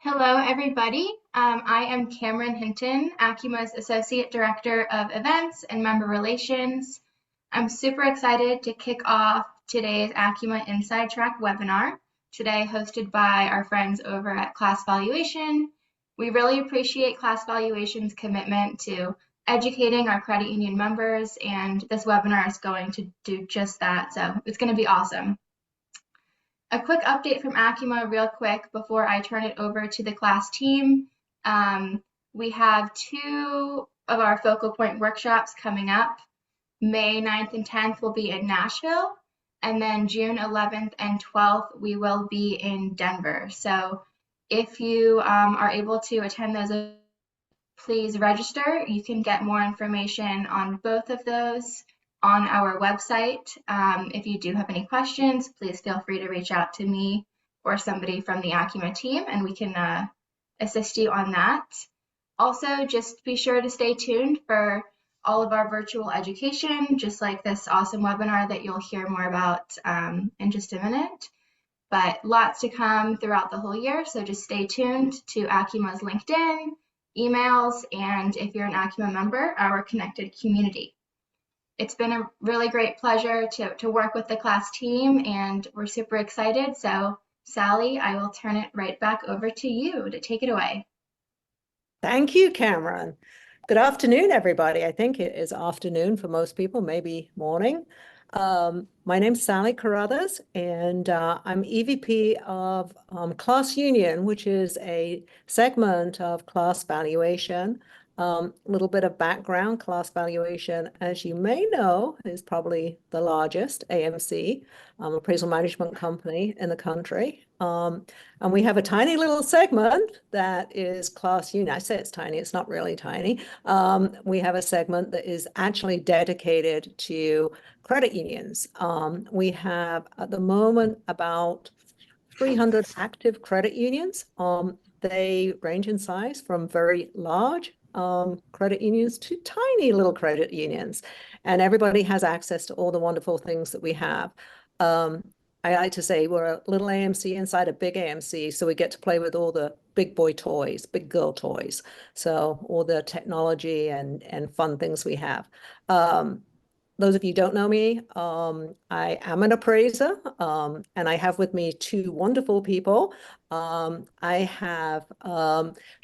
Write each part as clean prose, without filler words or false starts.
Hello, everybody. I am Cameron Hinton, ACUMA's Associate Director of Events and Member Relations. I'm super excited to kick off today's ACUMA Inside Track webinar, today hosted by our friends over at Class Valuation. We really appreciate Class Valuation's commitment to educating our credit union members, and this webinar is going to do just that, so it's going to be awesome. A quick update from ACUMA real quick before I turn it over to the class team. We have two of our focal point workshops coming up. May 9th and 10th will be in Nashville, and then June 11th and 12th we will be in Denver. So if you are able to attend those, please register. You can get more information on both of those on our website. If you do have any questions, please feel free to reach out to me or somebody from the ACUMA team, and we can assist you on that. Also, just be sure to stay tuned for all of our virtual education, just like this awesome webinar that you'll hear more about in just a minute. But lots to come throughout the whole year, so just stay tuned to ACUMA's LinkedIn, emails, and if you're an ACUMA member, our connected community. It's been a really great pleasure to work with the class team, and we're super excited. So, Sally, I will turn it right back over to you to take it away. Thank you, Cameron. Good afternoon, everybody. I think it is afternoon for most people, maybe morning. My name's Sally Carruthers, and I'm EVP of Class Union, which is a segment of Class Valuation. A little bit of background. Class Valuation, as you may know, is probably the largest AMC, appraisal management company in the country. And we have a tiny little segment that is Class Union. I say it's tiny, it's not really tiny. We have a segment that is actually dedicated to credit unions. We have at the moment about 300 active credit unions. They range in size from very large credit unions to tiny little credit unions. And everybody has access to all the wonderful things that we have. I like to say we're a little AMC inside a big AMC, so we get to play with all the big boy toys, big girl toys. So all the technology and fun things we have. Those of you who don't know me, I am an appraiser, and I have with me two wonderful people. I have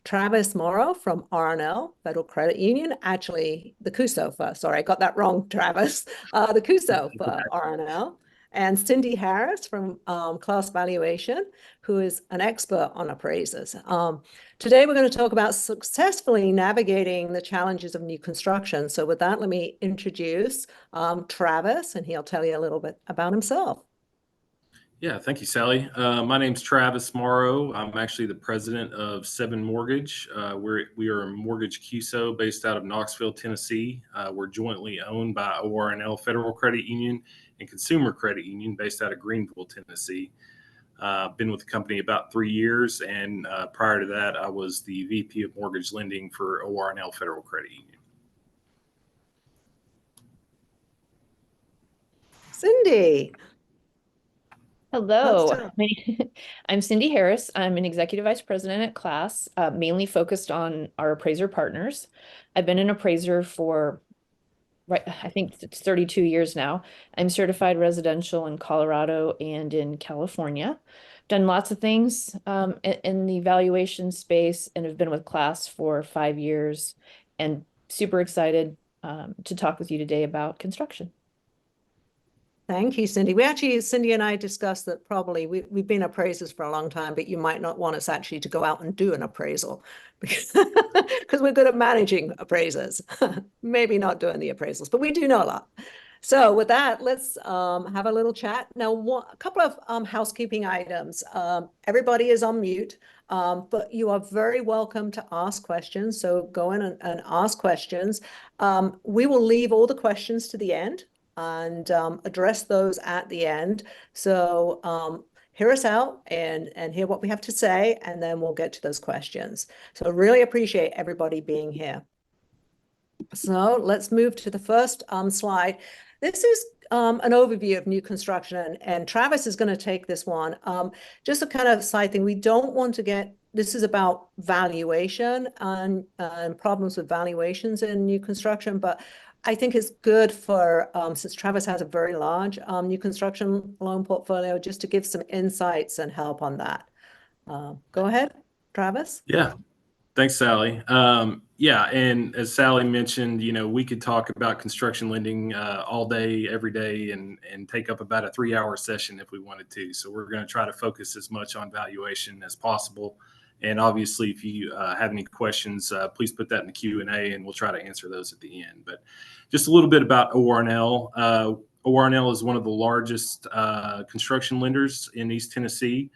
Travis Morrow from R&L, Federal Credit Union, actually the CUSO for, sorry, I got that wrong, Travis, the CUSO for R&L. And Cindy Harris from Class Valuation, who is an expert on appraisers. Today, we're going to talk about successfully navigating the challenges of new construction. So with that, let me introduce Travis, and he'll tell you a little bit about himself. Yeah, thank you, Sally. My name's Travis Morrow. I'm actually the president of Seven Mortgage. We are a mortgage CUSO based out of Knoxville, Tennessee. We're jointly owned by OR&L Federal Credit Union and Consumer Credit Union based out of Greenville, Tennessee. Been with the company about 3 years, and prior to that, I was the VP of Mortgage Lending for OR&L Federal Credit Union. Cindy. Hello, I'm Cindy Harris. I'm an executive vice president at Class, mainly focused on our appraiser partners. I've been an appraiser for, I think it's 32 years now. I'm certified residential in Colorado and in California. Done lots of things in the valuation space, and have been with Class for 5 years, and super excited to talk with you today about construction. Thank you, Cindy. We actually, Cindy and I discussed that probably we've been appraisers for a long time, but you might not want us actually to go out and do an appraisal because we're good at managing appraisers, maybe not doing the appraisals, but we do know a lot. So with that, let's have a little chat. Now, a couple of housekeeping items. Everybody is on mute, but you are very welcome to ask questions. So go in and ask questions. We will leave all the questions to the end and address those at the end. So hear us out and hear what we have to say, and then we'll get to those questions. So really appreciate everybody being here. So let's move to the first slide. This is an overview of new construction, and Travis is going to take this one. Just a kind of side thing, we don't want to get, this is about valuation and problems with valuations in new construction, but I think it's good for, since Travis has a very large new construction loan portfolio, just to give some insights and help on that. Go ahead, Travis. Yeah. Thanks, Sally. Yeah, and as Sally mentioned, we could talk about construction lending all day, every day, and take up about a 3-hour session if we wanted to. So we're going to try to focus as much on valuation as possible. And obviously, if you have any questions, please put that in the Q&A, and we'll try to answer those at the end. But just a little bit about ORNL. ORNL is one of the largest construction lenders in East Tennessee.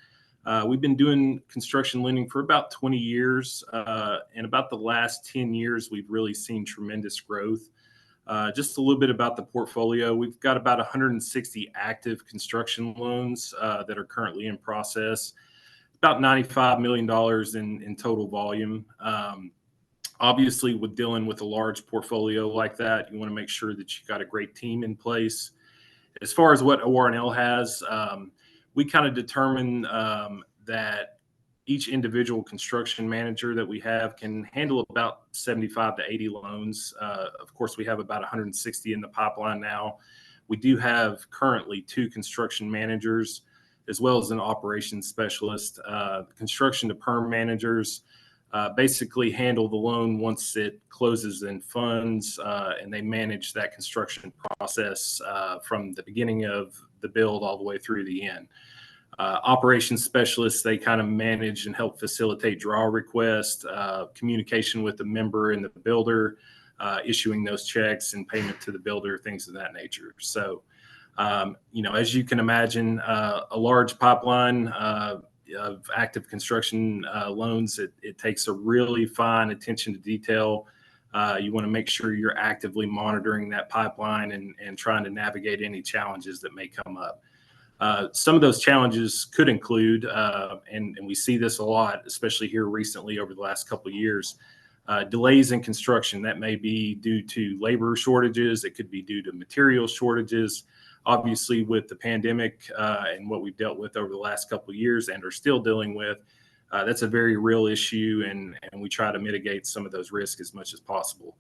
We've been doing construction lending for about 20 years. And about the last 10 years, we've really seen tremendous growth. Just a little bit about the portfolio. We've got about 160 active construction loans that are currently in process, about $95 million in total volume. Obviously, with dealing with a large portfolio like that, you want to make sure that you've got a great team in place. As far as what ORNL has, we kind of determine that each individual construction manager that we have can handle about 75 to 80 loans. Of course, we have about 160 in the pipeline now. We do have currently 2 construction managers as well as an operations specialist. Construction to perm managers basically handle the loan once it closes in funds, and they manage that construction process from the beginning of the build all the way through the end. Operations specialists, they kind of manage and help facilitate draw requests, communication with the member and the builder, issuing those checks and payment to the builder, things of that nature. So, as you can imagine, a large pipeline of active construction loans, it takes a really fine attention to detail. You want to make sure you're actively monitoring that pipeline and trying to navigate any challenges that may come up. Some of those challenges could include, and we see this a lot, especially here recently over the last couple of years, delays in construction. That may be due to labor shortages. It could be due to material shortages. Obviously, with the pandemic and what we've dealt with over the last couple of years and are still dealing with, that's a very real issue, and we try to mitigate some of those risks as much as possible.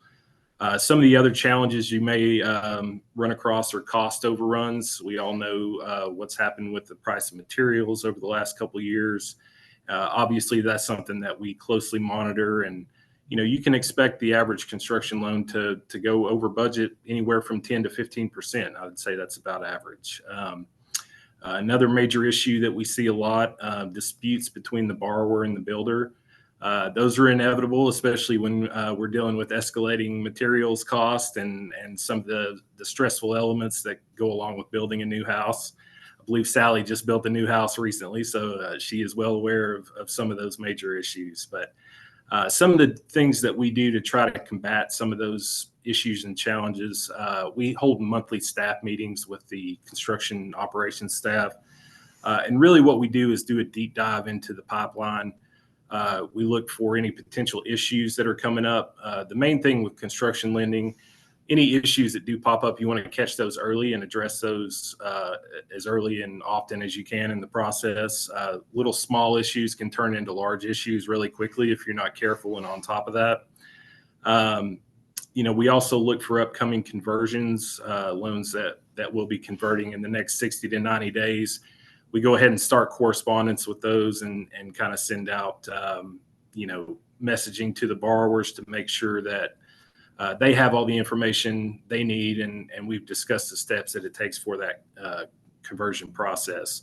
Some of the other challenges you may run across are cost overruns. We all know what's happened with the price of materials over the last couple of years. Obviously, that's something that we closely monitor, and you can expect the average construction loan to go over budget anywhere from 10 to 15%. I would say that's about average. Another major issue that we see a lot, disputes between the borrower and the builder. Those are inevitable, especially when we're dealing with escalating materials cost and some of the stressful elements that go along with building a new house. I believe Sally just built a new house recently, so she is well aware of some of those major issues. But some of the things that we do to try to combat some of those issues and challenges, we hold monthly staff meetings with the construction operations staff. And really what we do is do a deep dive into the pipeline. We look for any potential issues that are coming up. The main thing with construction lending, any issues that do pop up, you want to catch those early and address those as early and often as you can in the process. Little small issues can turn into large issues really quickly if you're not careful and on top of that. We also look for upcoming conversions, loans that will be converting in the next 60 to 90 days. We go ahead and start correspondence with those and kind of send out, messaging to the borrowers to make sure that they have all the information they need, and we've discussed the steps that it takes for that conversion process.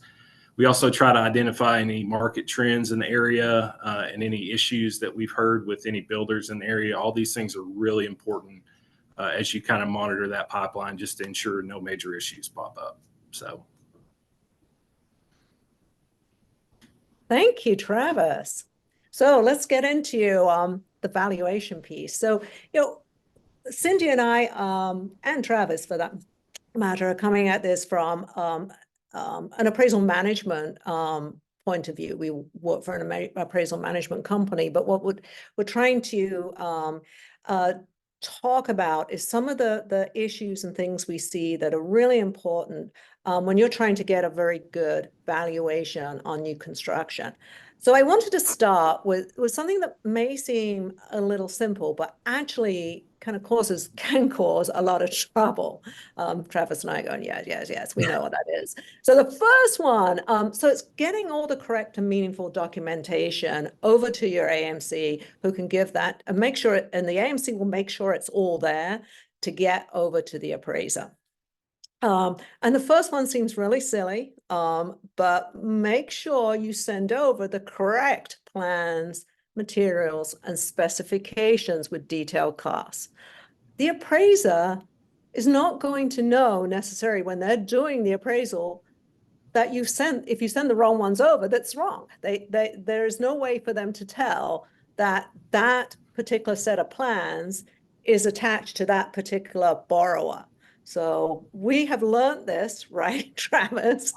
We also try to identify any market trends in the area and any issues that we've heard with any builders in the area. All these things are really important as you kind of monitor that pipeline just to ensure no major issues pop up. So. Thank you, Travis. So let's get into the valuation piece. So, Cindy and I, and Travis for that matter, are coming at this from an appraisal management point of view. We work for an appraisal management company, but what we're trying to talk about is some of the issues and things we see that are really important when you're trying to get a very good valuation on new construction. So I wanted to start with something that may seem a little simple, but actually kind of can cause a lot of trouble. Travis and I going, yes, we know what that is. So the first one, so it's getting all the correct and meaningful documentation over to your AMC, who can give that and make sure, and the AMC will make sure it's all there to get over to the appraiser. And the first one seems really silly, but make sure you send over the correct plans, materials, and specifications with detailed costs. The appraiser is not going to know necessarily when they're doing the appraisal that if you send the wrong ones over, that's wrong. There's no way for them to tell that that particular set of plans is attached to that particular borrower. So we have learned this, right, Travis?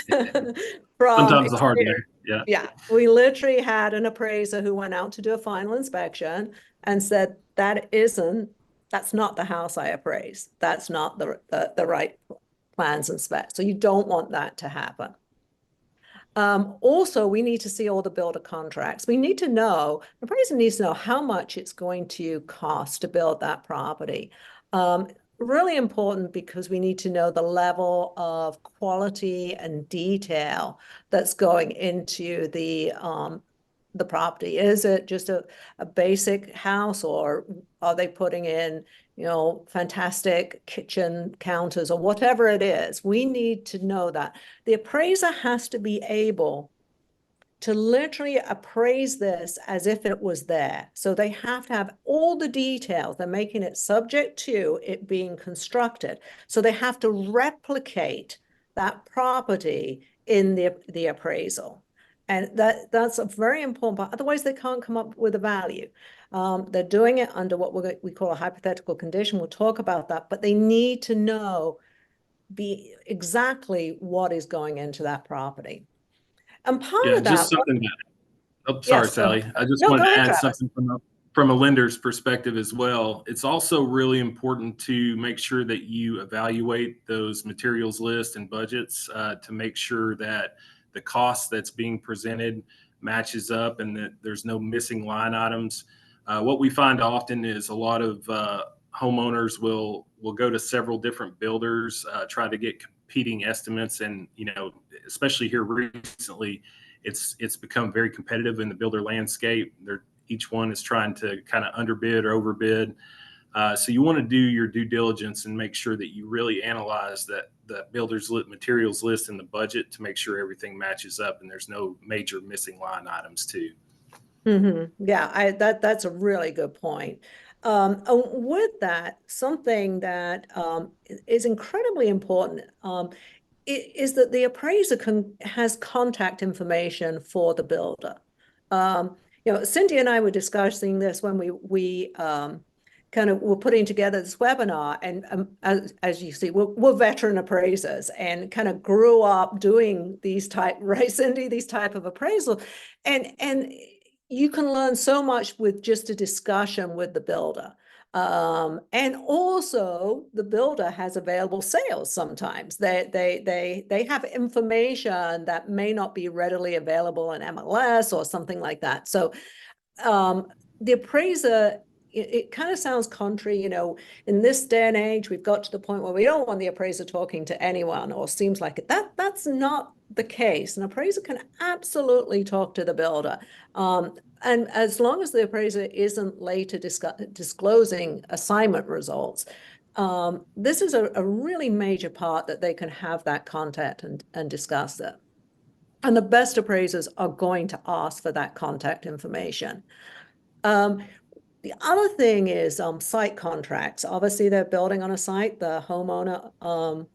Sometimes the hard way. Yeah. Yeah, we literally had an appraiser who went out to do a final inspection and said, that's not the house I appraised. That's not the right plans and specs. So you don't want that to happen. Also, we need to see all the builder contracts. We need to know, the appraiser needs to know how much it's going to cost to build that property. Really important because we need to know the level of quality and detail that's going into the property. Is it just a basic house, or are they putting in, fantastic kitchen counters or whatever it is? We need to know that. The appraiser has to be able to literally appraise this as if it was there. So they have to have all the details. They're making it subject to it being constructed. So they have to replicate that property in the appraisal. And that's a very important part. Otherwise, they can't come up with a value. They're doing it under what we call a hypothetical condition. We'll talk about that, but they need to know exactly what is going into that property. And part of that, just something sorry, yes, Sally. I just no, wanted go to ahead, add Travis. something from a lender's perspective as well. It's also really important to make sure that you evaluate those materials lists and budgets to make sure that the cost that's being presented matches up and that there's no missing line items. What we find often is a lot of homeowners will go to several different builders, try to get competing estimates, and especially here recently, it's become very competitive in the builder landscape. Each one is trying to kind of underbid or overbid. So you want to do your due diligence and make sure that you really analyze that builder's materials list and the budget to make sure everything matches up and there's no major missing line items too. Mm-hmm. Yeah, that's a really good point. With that, something that is incredibly important is that the appraiser has contact information for the builder. Cindy and I were discussing this when we kind of were putting together this webinar, and as you see, we're veteran appraisers and kind of grew up doing these type, right, Cindy, these type of appraisal, and you can learn so much with just a discussion with the builder. And also the builder has available sales sometimes. They have information that may not be readily available in MLS or something like that. So the appraiser, it kind of sounds contrary, in this day and age, we've got to the point where we don't want the appraiser talking to anyone, or seems like it. That's not the case. An appraiser can absolutely talk to the builder. And as long as the appraiser isn't later disclosing assignment results, this is a really major part that they can have that contact and discuss it. And the best appraisers are going to ask for that contact information. The other thing is site contracts. Obviously, they're building on a site. The homeowner or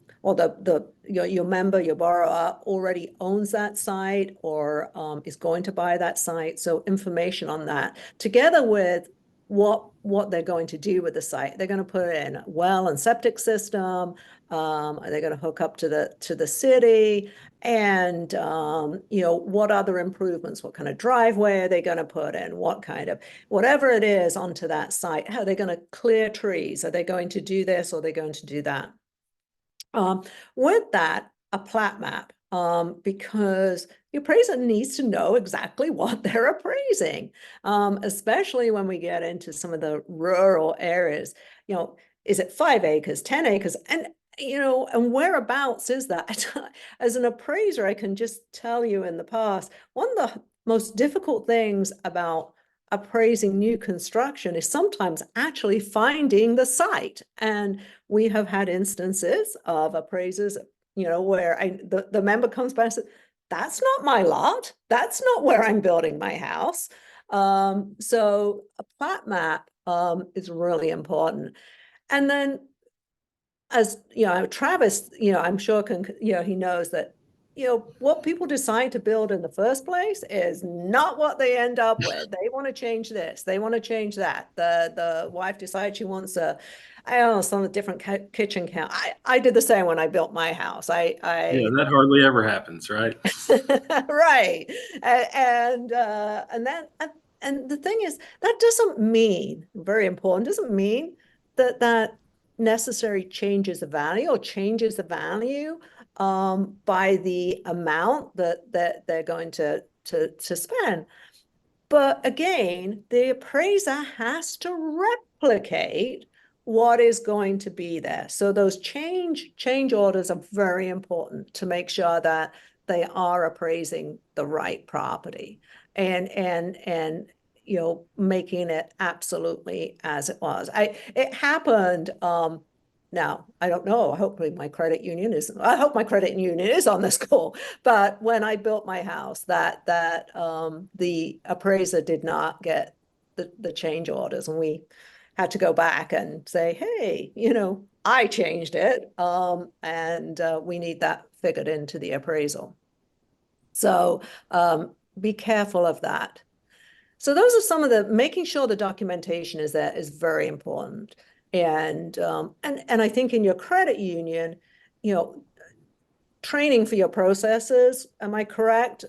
your member, your borrower already owns that site or is going to buy that site. So information on that, together with what they're going to do with the site. They're going to put in a well and septic system. Are they going to hook up to the city? And what other improvements? What kind of driveway are they going to put in? What kind of whatever it is onto that site? How are they going to clear trees? Are they going to do this or are they going to do that? With that, a plat map, because the appraiser needs to know exactly what they're appraising, especially when we get into some of the rural areas. Is it 5 acres, 10 acres? And whereabouts is that? As an appraiser, I can just tell you in the past, one of the most difficult things about appraising new construction is sometimes actually finding the site. And we have had instances of appraisers, where the member comes back and says, that's not my lot. That's not where I'm building my house. So a plat map is really important. And then, as Travis, I'm sure he knows that, what people decide to build in the first place is not what they end up with. They want to change this. They want to change that. The wife decides she wants some different kitchen count. I did the same when I built my house. Yeah, that hardly ever happens, right? Right. And the thing is, that doesn't mean, very important, doesn't mean that necessary changes the value or changes the value by the amount that they're going to spend. But again, the appraiser has to replicate what is going to be there. So those change orders are very important to make sure that they are appraising the right property and making it absolutely as it was. It happened. Now, I don't know. Hopefully my credit union is, I hope my credit union is on this call. But when I built my house, the appraiser did not get the change orders, and we had to go back and say, hey, I changed it, and we need that figured into the appraisal. So be careful of that. So those are some of making sure the documentation is there is very important. And I think in your credit union, training for your processes, am I correct,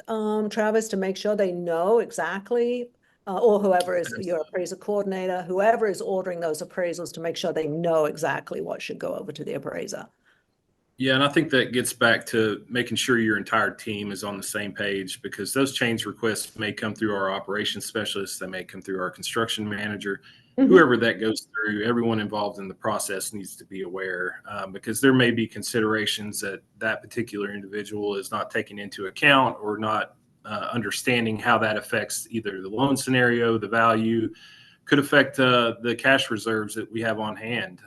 Travis, to make sure they know exactly, or whoever is your appraiser coordinator, whoever is ordering those appraisals, to make sure they know exactly what should go over to the appraiser? Yeah, and I think that gets back to making sure your entire team is on the same page, because those change requests may come through our operations specialist, they may come through our construction manager, whoever that goes through. Everyone involved in the process needs to be aware, because there may be considerations that particular individual is not taking into account or not understanding how that affects either the loan scenario, the value, could affect the cash reserves that we have on hand.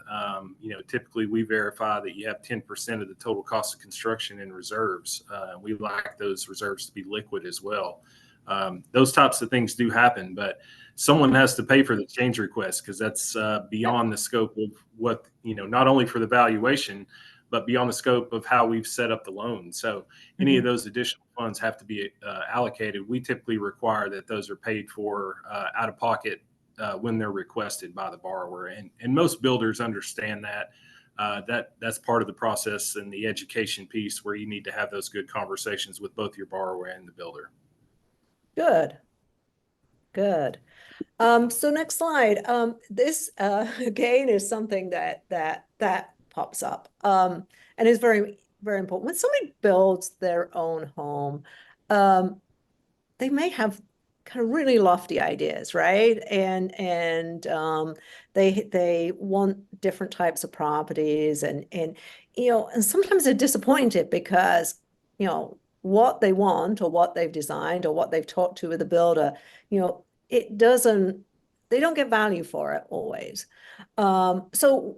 Typically we verify that you have 10% of the total cost of construction in reserves. We like those reserves to be liquid as well. Those types of things do happen, but someone has to pay for the change request, because that's beyond the scope of what, not only for the valuation, but beyond the scope of how we've set up the loan. So any of those additional funds have to be allocated. We typically require that those are paid for out of pocket when they're requested by the borrower. And most builders understand that. That's part of the process and the education piece, where you need to have those good conversations with both your borrower and the builder. Good. So next slide. This again is something that pops up and is very, very important. When somebody builds their own home, they may have kind of really lofty ideas, right? And they want different types of properties, and sometimes they're disappointed because what they want, or what they've designed, or what they've talked to with the builder, they don't get value for it always. So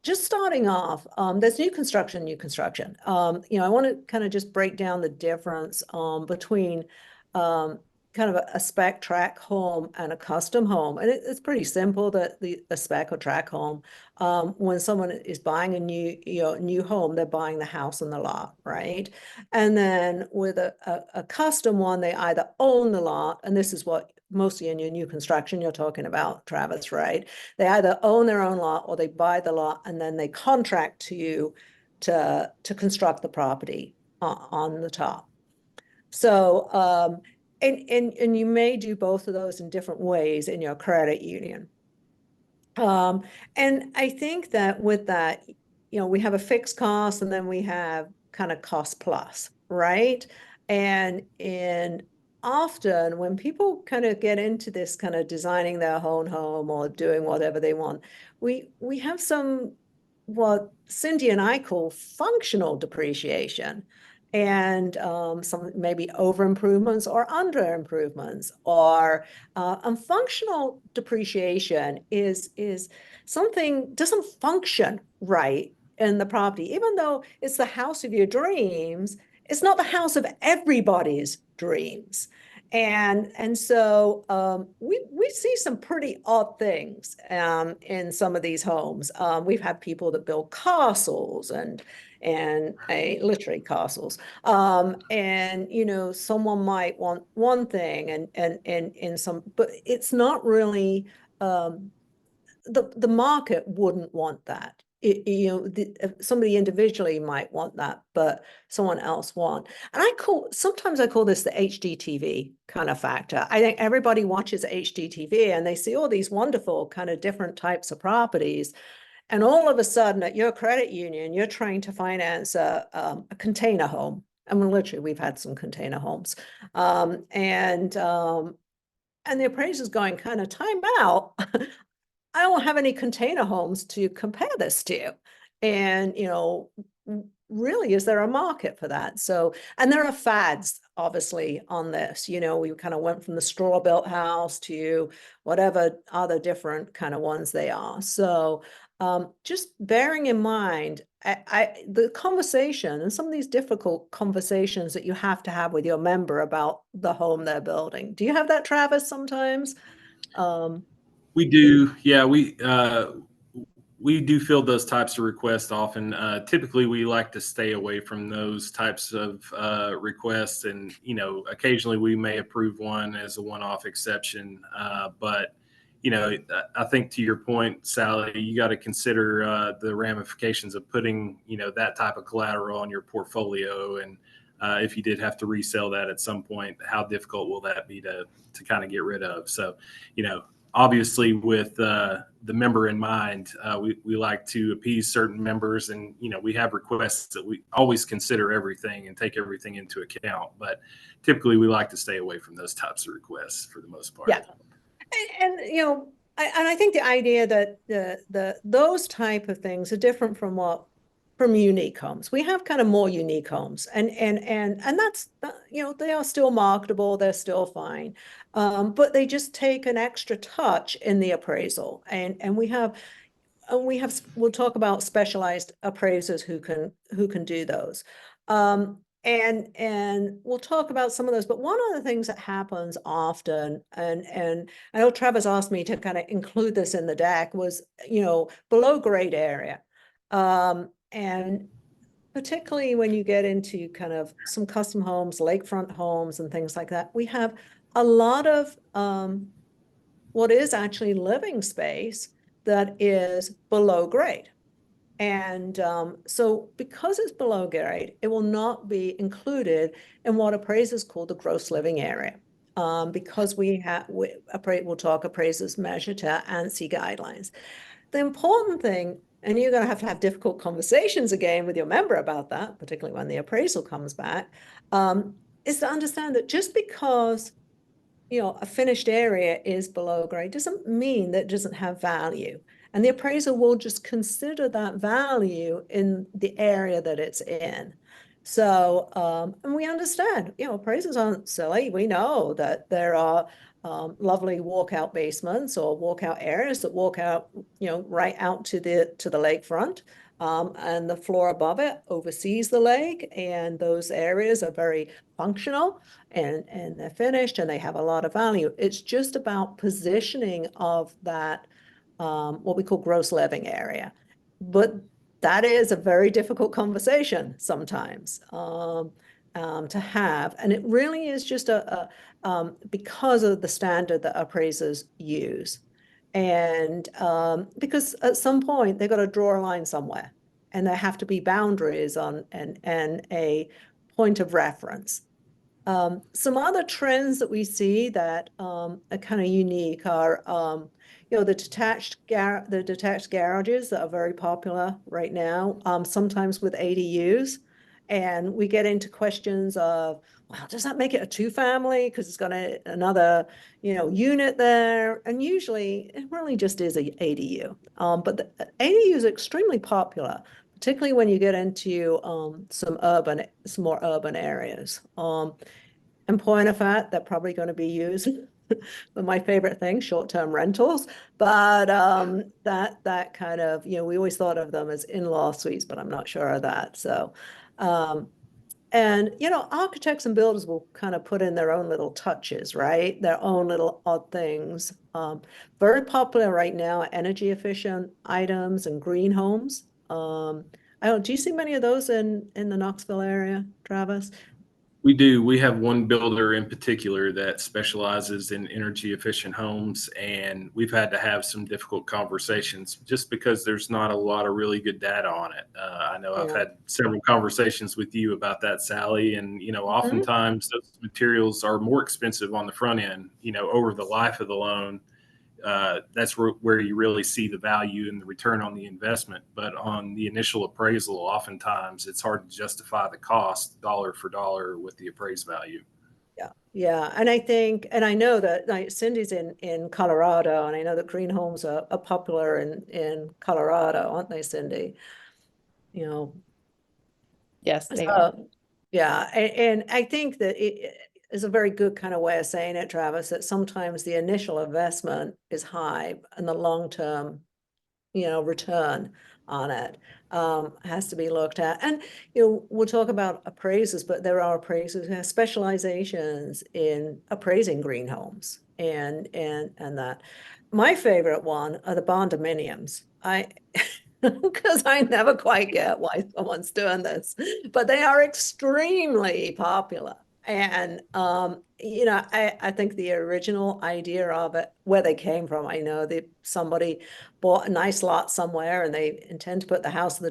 just starting off, there's new construction. I want to kind of just break down the difference between kind of a spec track home and a custom home. And it's pretty simple that a spec or track home, when someone is buying a new home, they're buying the house and the lot, right? And then with a custom one, they either own the lot, and this is what mostly in your new construction you're talking about, Travis, right? They either own their own lot or they buy the lot and then they contract to you to construct the property on the top. So, and you may do both of those in different ways in your credit union. And I think that with that, we have a fixed cost and then we have kind of cost plus, right? And often when people kind of get into this kind of designing their own home or doing whatever they want, we have some what Cindy and I call functional depreciation. And some maybe over improvements or under improvements, or and functional depreciation is something doesn't function right in the property, even though it's the house of your dreams. It's not the house of everybody's dreams. And so we see some pretty odd things in some of these homes. We've had people that build castles and literally castles. And someone might want one thing and in some, but it's not really the market wouldn't want that. Somebody individually might want that, but someone else won't. And sometimes I call this the HGTV kind of factor. I think everybody watches HGTV and they see all these wonderful kind of different types of properties. And all of a sudden at your credit union, you're trying to finance a container home. I mean, literally, we've had some container homes. And the appraiser's going kind of time out. I don't have any container homes to compare this to. And, really, is there a market for that? So, and there are fads, obviously, on this. We kind of went from the straw-built house to whatever other different kind of ones they are. So, just bearing in mind, the conversation and some of these difficult conversations that you have to have with your member about the home they're building. Do you have that, Travis, sometimes? We do. Yeah, we do field those types of requests often. Typically, we like to stay away from those types of requests, and occasionally we may approve one as a one-off exception. But I think to your point, Sally, you got to consider the ramifications of putting that type of collateral on your portfolio, and if you did have to resell that at some point, how difficult will that be to kind of get rid of? So, obviously, with the member in mind, we like to appease certain members, and we have requests that we always consider everything and take everything into account. But typically, we like to stay away from those types of requests for the most part. Yeah, and I think the idea that those type of things are different from unique homes. We have kind of more unique homes, and that's they are still marketable, they're still fine, but they just take an extra touch in the appraisal, and we'll talk about specialized appraisers who can do those. And we'll talk about some of those, but one of the things that happens often, and I know Travis asked me to kind of include this in the deck, was below grade area. And particularly when you get into kind of some custom homes, lakefront homes and things like that, we have a lot of what is actually living space that is below grade. And so because it's below grade, it will not be included in what appraisers call the gross living area. Because we'll talk appraisers measure to ANSI guidelines. The important thing, and you're going to have difficult conversations again with your member about that, particularly when the appraisal comes back, is to understand that just because a finished area is below grade doesn't mean that it doesn't have value. And the appraiser will just consider that value in the area that it's in. So, and we understand, appraisers aren't silly. We know that there are lovely walkout basements or walkout areas that walk out, right out to the lakefront. And the floor above it oversees the lake, and those areas are very functional and they're finished and they have a lot of value. It's just about positioning of that what we call gross living area. But that is a very difficult conversation sometimes. to have. And it really is just because of the standard that appraisers use. And because at some point they've got to draw a line somewhere, and there have to be boundaries on and a point of reference. Some other trends that we see that are kind of unique are, the detached garages that are very popular right now, sometimes with ADUs. And we get into questions of, well, does that make it a two-family? Because it's got another, unit there. And usually it really just is a ADU. But the ADU is extremely popular, particularly when you get into some more urban areas. In point of fact, they're probably going to be used for my favorite thing, short-term rentals. But that kind of, we always thought of them as in-law suites, but I'm not sure of that. So, and architects and builders will kind of put in their own little touches, right? Their own little odd things. Very popular right now are energy efficient items and green homes. Do you see many of those in the Knoxville area, Travis? We do. We have one builder in particular that specializes in energy efficient homes, and we've had to have some difficult conversations just because there's not a lot of really good data on it. I know I've had several conversations with you about that, Sally, and oftentimes those materials are more expensive on the front end, over the life of the loan. That's where you really see the value and the return on the investment. But on the initial appraisal, oftentimes it's hard to justify the cost dollar for dollar with the appraised value. Yeah. And I know that Cindy's in Colorado, and I know that green homes are popular in Colorado, aren't they, Cindy? Yes, they are. Yeah. And I think that it is a very good kind of way of saying it, Travis, that sometimes the initial investment is high and the long-term, return on it has to be looked at. And, we'll talk about appraisers, but there are appraisers who have specializations in appraising green homes and that. My favorite one are the condominiums. Because I never quite get why someone's doing this, but they are extremely popular. And I think the original idea of it, where they came from, I know that somebody bought a nice lot somewhere and they intend to put the house of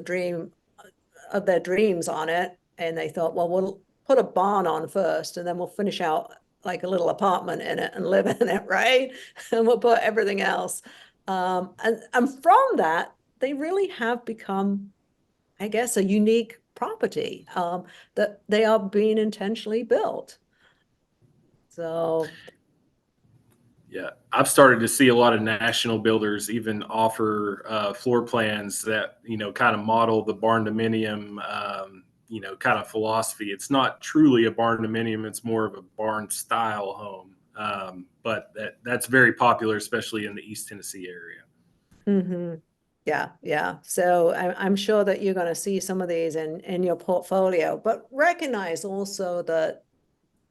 their dreams on it, and they thought, well, we'll put a barn on first, and then we'll finish out like a little apartment in it and live in it, right? And we'll put everything else. And from that, they really have become, I guess, a unique property that they are being intentionally built. So, yeah, I've started to see a lot of national builders even offer floor plans that kind of model the barn dominium, kind of philosophy. It's not truly a barn dominium; it's more of a barn style home. But that's very popular, especially in the East Tennessee area. Yeah. So I'm sure that you're going to see some of these in your portfolio, but recognize also that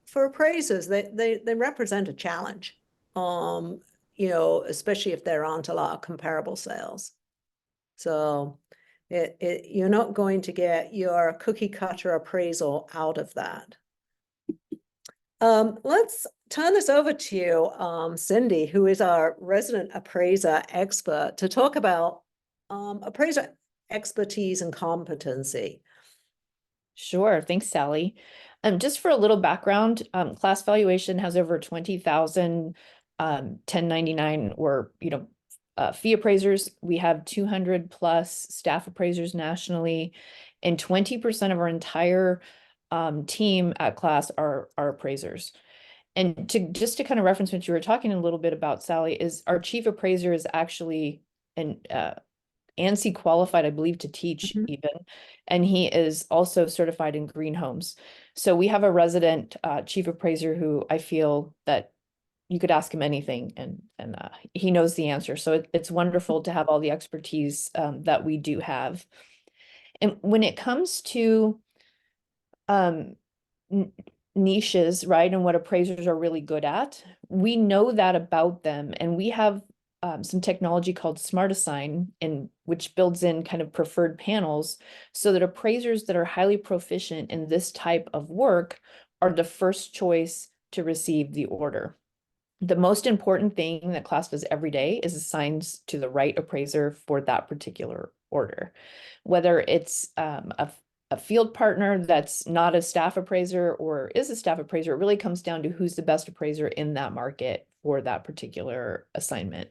for appraisers, they represent a challenge. Especially if there aren't a lot of comparable sales. So you're not going to get your cookie cutter appraisal out of that. Let's turn this over to Cindy, who is our resident appraiser expert, to talk about appraiser expertise and competency. Sure. Thanks, Sally. Just for a little background, Class Valuation has over 20,000 1099 or, fee appraisers. We have 200 plus staff appraisers nationally, and 20% of our entire team at Class are appraisers. And just to kind of reference what you were talking a little bit about, Sally, is our chief appraiser is actually an ANSI qualified, I believe, to teach even, and he is also certified in green homes. So we have a resident chief appraiser who I feel that you could ask him anything and he knows the answer. So it's wonderful to have all the expertise that we do have. And when it comes to niches, right, and what appraisers are really good at, we know that about them, and we have some technology called Smart Assign, and which builds in kind of preferred panels so that appraisers that are highly proficient in this type of work are the first choice to receive the order. The most important thing that class does every day is assigns to the right appraiser for that particular order. Whether it's a field partner that's not a staff appraiser or is a staff appraiser, it really comes down to who's the best appraiser in that market for that particular assignment.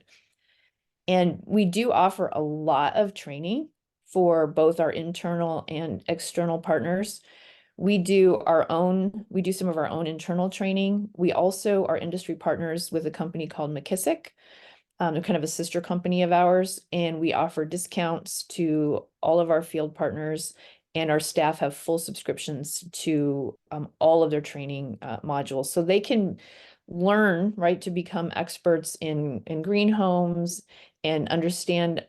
And we do offer a lot of training for both our internal and external partners. We do some of our own internal training. We also are industry partners with a company called McKissick. They're kind of a sister company of ours, and we offer discounts to all of our field partners, and our staff have full subscriptions to all of their training modules. So they can learn, right, to become experts in green homes and understand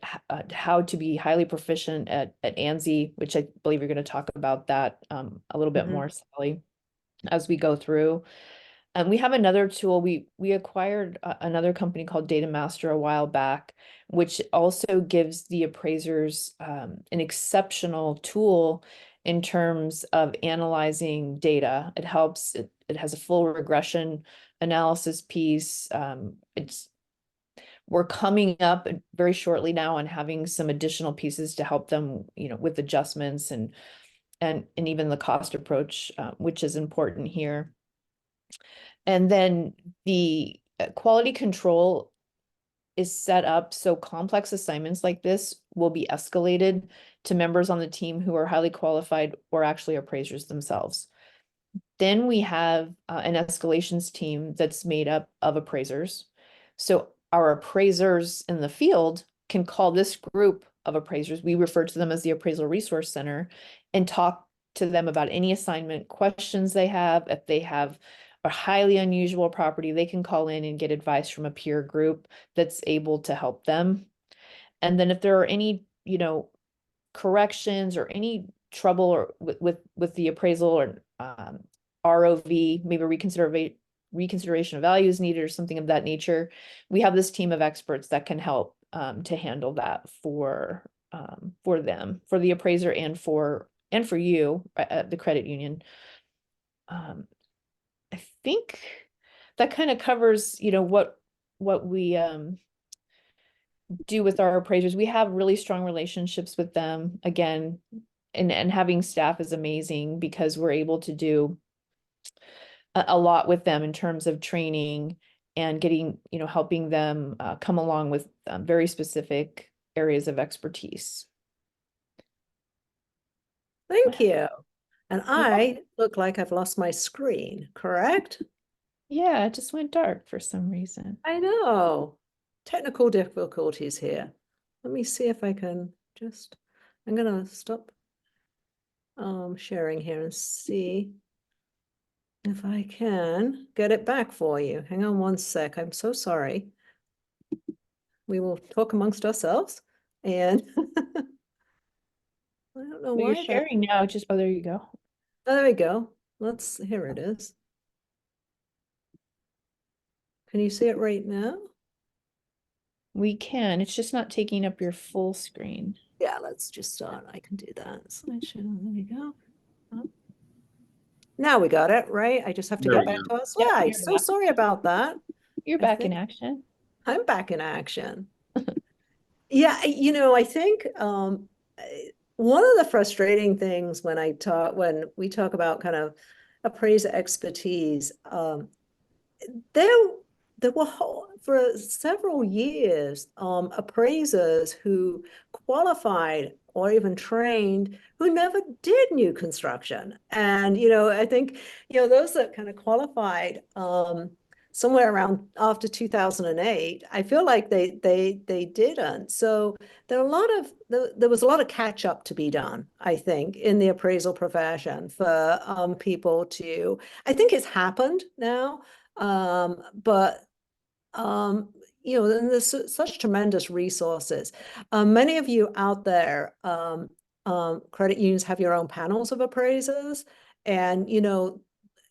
how to be highly proficient at ANSI, which I believe you're going to talk about that a little bit more, Sally, as we go through. And we have another tool. We acquired another company called Data Master a while back, which also gives the appraisers an exceptional tool in terms of analyzing data. It helps. It has a full regression analysis piece. We're coming up very shortly now on having some additional pieces to help them, with adjustments and even the cost approach, which is important here. And then the quality control is set up so complex assignments like this will be escalated to members on the team who are highly qualified or actually appraisers themselves. Then we have an escalations team that's made up of appraisers. So our appraisers in the field can call this group of appraisers, we refer to them as the Appraisal Resource Center, and talk to them about any assignment questions they have. If they have a highly unusual property, they can call in and get advice from a peer group that's able to help them. And then if there are any, corrections or any trouble or with the appraisal or ROV, maybe reconsideration of value is needed or something of that nature, we have this team of experts that can help to handle that for them, for the appraiser and for you at the credit union. I think that kind of covers, what we do with our appraisers. We have really strong relationships with them, again, and having staff is amazing because we're able to do a lot with them in terms of training and getting, helping them come along with very specific areas of expertise. Thank you. And I look like I've lost my screen, correct? Yeah, it just went dark for some reason. I know. Technical difficulties here. Let me see if I can I'm gonna stop sharing here and see if I can get it back for you. Hang on one sec. I'm so sorry. We will talk amongst ourselves and I don't know why You're sharing now. Oh, there you go. Oh, there we go. Here it is. Can you see it right now? We can. It's just not taking up your full screen. Yeah, let's just start. I can do that. Slideshow. There we go. Now we got it, right? I just have to get back to our slides. So sorry about that. You're back in action. I'm back in action. Yeah, I think one of the frustrating things when we talk about kind of appraiser expertise, there were for several years appraisers who qualified or even trained who never did new construction. And, I think, those that kind of qualified somewhere around after 2008, I feel like they didn't. So there was a lot of catch up to be done, I think, in the appraisal profession for people to, I think it's happened now, but and there's such tremendous resources. Many of you out there, credit unions have your own panels of appraisers, and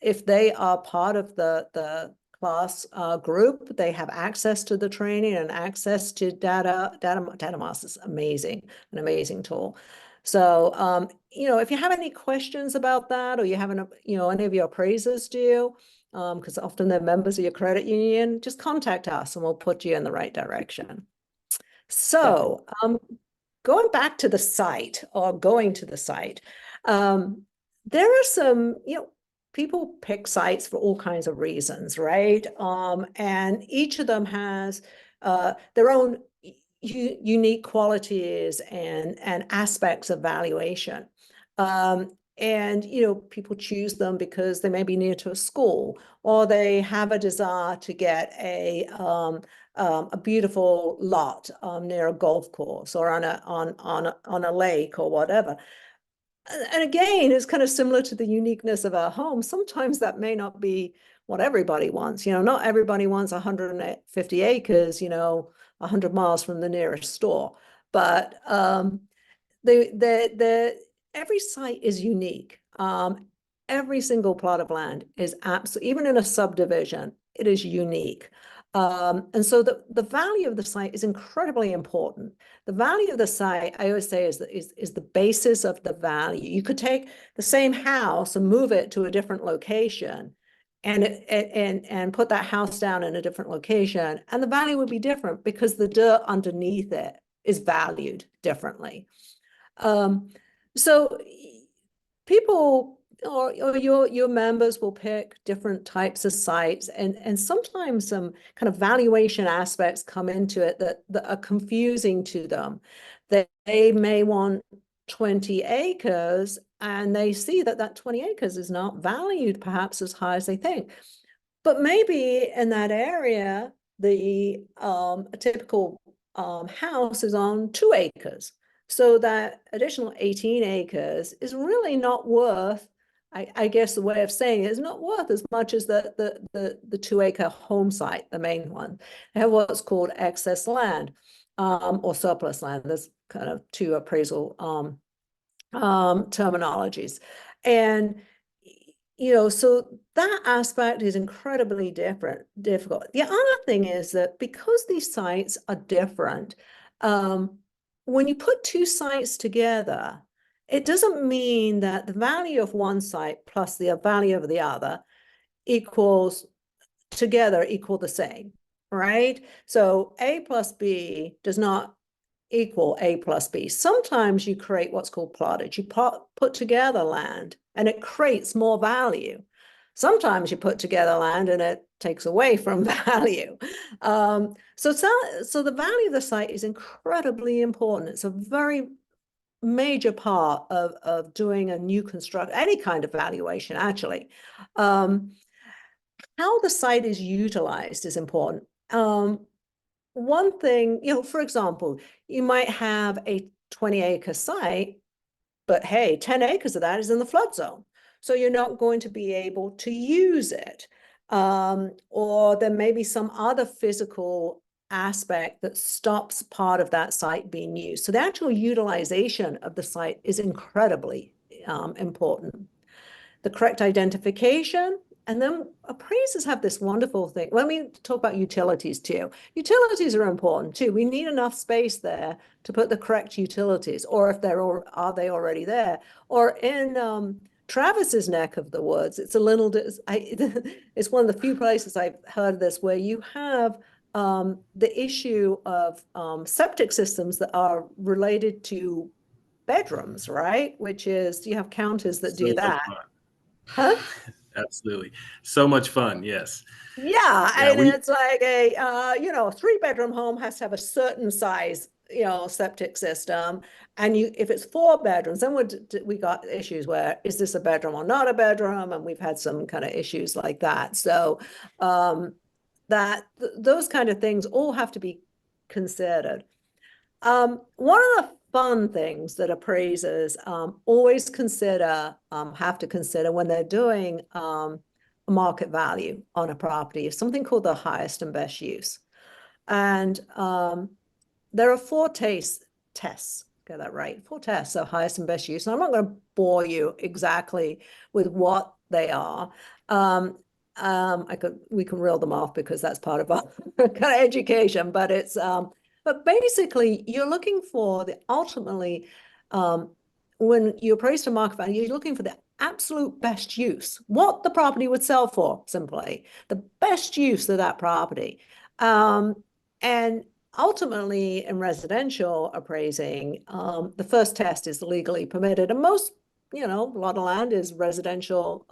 if they are part of the class group. They have access to the training and access to data. DataMass is amazing, an amazing tool. So, if you have any questions about that, or you have any of your appraisers do, because often they're members of your credit union, just contact us and we'll put you in the right direction. So, going back to the site, or going to the site, there are some, people pick sites for all kinds of reasons, right? And each of them has their own unique qualities and aspects of valuation. And people choose them because they may be near to a school, or they have a desire to get a beautiful lot near a golf course, or on a lake, or whatever. And again, it's kind of similar to the uniqueness of our home. Sometimes that may not be what everybody wants. Not everybody wants 150 acres, 100 miles from the nearest store. But every site is unique. Every single plot of land is absolutely, even in a subdivision, it is unique. And so the value of the site is incredibly important. The value of the site, I always say, is the basis of the value. You could take the same house and move it to a different location, and put that house down in a different location, and the value would be different because the dirt underneath it is valued differently. So people, or your members will pick different types of sites, and sometimes some kind of valuation aspects come into it that are confusing to them. They may want 20 acres, and they see that 20 acres is not valued perhaps as high as they think. But maybe in that area, the a typical house is on 2 acres. So that additional 18 acres is really not worth, I guess the way of saying it is not worth as much as the 2-acre home site, the main one. They have what's called excess land, or surplus land. There's kind of two appraisal terminologies. And so that aspect is incredibly difficult. The other thing is that because these sites are different, when you put two sites together, it doesn't mean that the value of one site plus the value of the other equal the same, right? So A plus B does not equal A plus B. Sometimes you create what's called plottage. You put together land and it creates more value. Sometimes you put together land and it takes away from value. So the value of the site is incredibly important. It's a very major part of doing a new any kind of valuation, actually. How the site is utilized is important. One thing, for example, you might have a 20-acre site, but hey, 10 acres of that is in the flood zone. So you're not going to be able to use it. Or there may be some other physical aspect that stops part of that site being used. So the actual utilization of the site is incredibly important. The correct identification. And then appraisers have this wonderful thing. Let me talk about utilities too. Utilities are important too. We need enough space there to put the correct utilities, or if are they already there? Or in Travis's neck of the woods, it's it's one of the few places I've heard this where you have the issue of septic systems that are related to bedrooms, right? Which is, you have counters that do that. Huh? Absolutely. So much fun. Yes. Yeah. And it's like a 3-bedroom home has to have a certain size, septic system. And if it's 4 bedrooms, then we got issues where, is this a bedroom or not a bedroom? And we've had some kind of issues like that. So those kind of things all have to be considered. One of the fun things that appraisers always have to consider when they're doing market value on a property is something called the highest and best use. And there are 4 tests. Get that right? 4 tests of highest and best use. And I'm not going to bore you exactly with what they are. we can reel them off because that's part of our kind of education, but but basically you're looking for the ultimately, when you appraise to market value, you're looking for the absolute best use, what the property would sell for, simply the best use of that property. And ultimately in residential appraising, the first test is legally permitted, and most, a lot of land is residential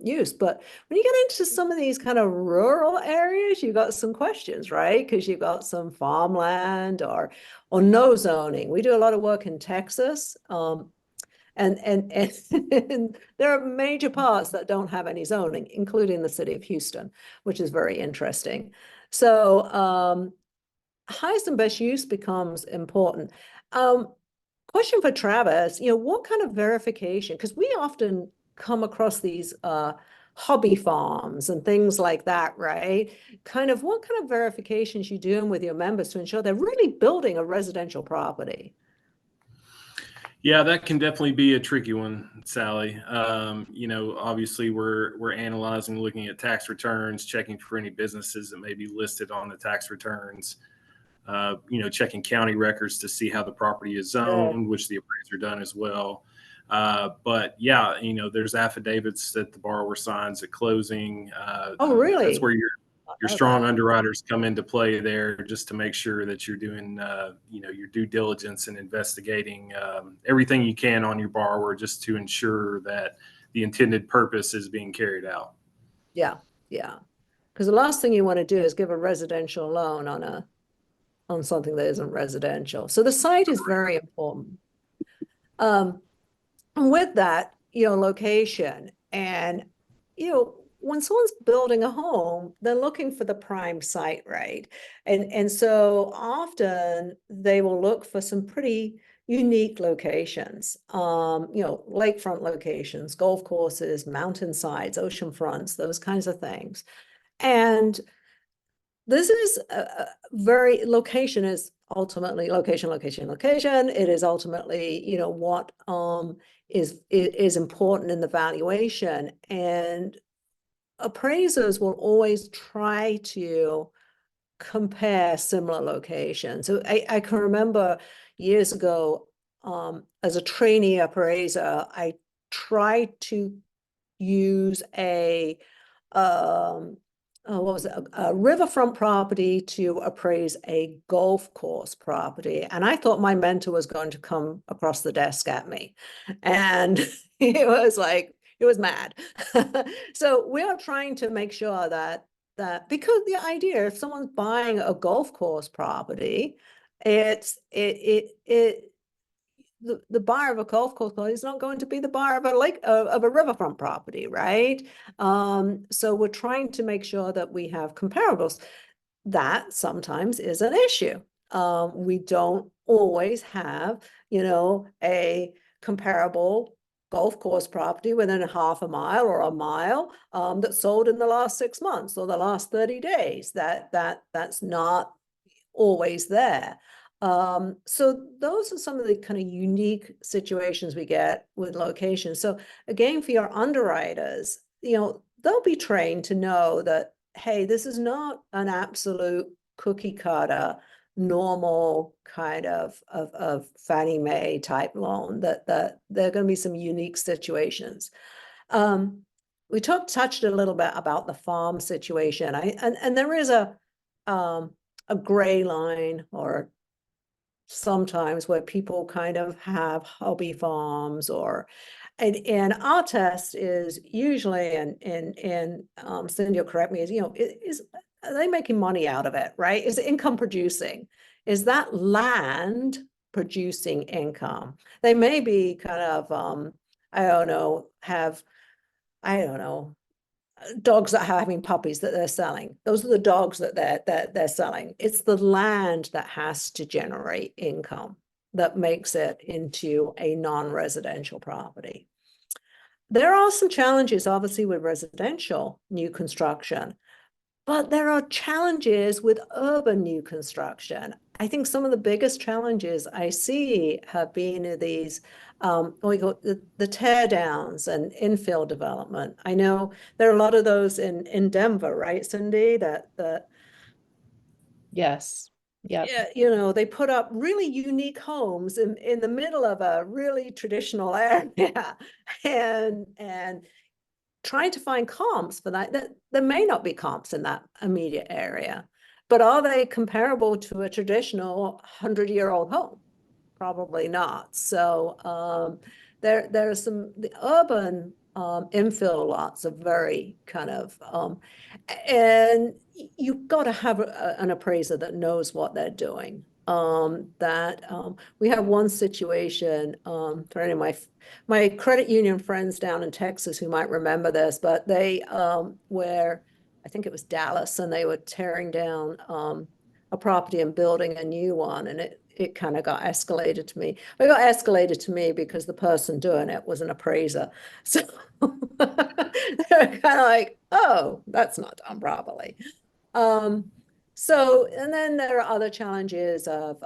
use. But when you get into some of these kind of rural areas, you've got some questions, right? Because you've got some farmland or no zoning. We do a lot of work in Texas. And there are major parts that don't have any zoning, including the city of Houston, which is very interesting. So highest and best use becomes important. Question for Travis, what kind of verification, because we often come across these hobby farms and things like that, right? What kind of verifications you doing with your members to ensure they're really building a residential property? Yeah, that can definitely be a tricky one, Sally. Obviously we're analyzing, looking at tax returns, checking for any businesses that may be listed on the tax returns. Checking county records to see how the property is zoned, which the appraiser done as well. But yeah, there's affidavits that the borrower signs at closing. Oh, really? That's where your strong underwriters come into play there, just to make sure that you're doing, your due diligence and investigating everything you can on your borrower, just to ensure that the intended purpose is being carried out. Yeah, yeah. Because the last thing you want to do is give a residential loan on something that isn't residential. So the site is very important. And with that, location, and when someone's building a home, they're looking for the prime site, right? And so often they will look for some pretty unique locations, lakefront locations, golf courses, mountainsides, ocean fronts, those kinds of things. And this is location is ultimately location. It is ultimately, what is important in the valuation. And appraisers will always try to compare similar locations. So I can remember years ago, as a trainee appraiser, I tried to use a riverfront property to appraise a golf course property. And I thought my mentor was going to come across the desk at me. And it was mad. So we are trying to make sure that because the idea, if someone's buying a golf course property, the buyer of a golf course is not going to be the buyer of a riverfront property, right? So we're trying to make sure that we have comparables. That sometimes is an issue. We don't always have, a comparable golf course property within a half a mile or a mile that sold in the last 6 months or the last 30 days. That's not always there. So those are some of the kind of unique situations we get with locations. So again, for your underwriters, they'll be trained to know that, hey, this is not an absolute cookie cutter, normal kind of Fannie Mae type loan, that there are going to be some unique situations. We touched a little bit about the farm situation. And there is a gray line, or sometimes where people kind of have hobby farms, and our test is usually, and Cindy will correct me, is are they making money out of it, right? Is it income producing? Is that land producing income? They may be kind of, dogs that are having puppies that they're selling. Those are the dogs that they're selling. It's the land that has to generate income that makes it into a non-residential property. There are some challenges, obviously, with residential new construction, but there are challenges with urban new construction. I think some of the biggest challenges I see have been these what we call the tear downs and infill development. I know there are a lot of those in Denver, right, Cindy? That Yes. Yep. yeah, you know, they put up really unique homes in the middle of a really traditional area, and trying to find comps for that. There may not be comps in that immediate area, but are they comparable to a traditional 100-year-old home? Probably not. So there are the urban infill lots are very kind of and you've got to have an appraiser that knows what they're doing. We have one situation for any of my credit union friends down in Texas who might remember this, but they where I think it was Dallas, and they were tearing down a property and building a new one, and it kind of got escalated to me. It got escalated to me because the person doing it was an appraiser. So they're kind of like, oh, that's not done properly. So, and then there are other challenges of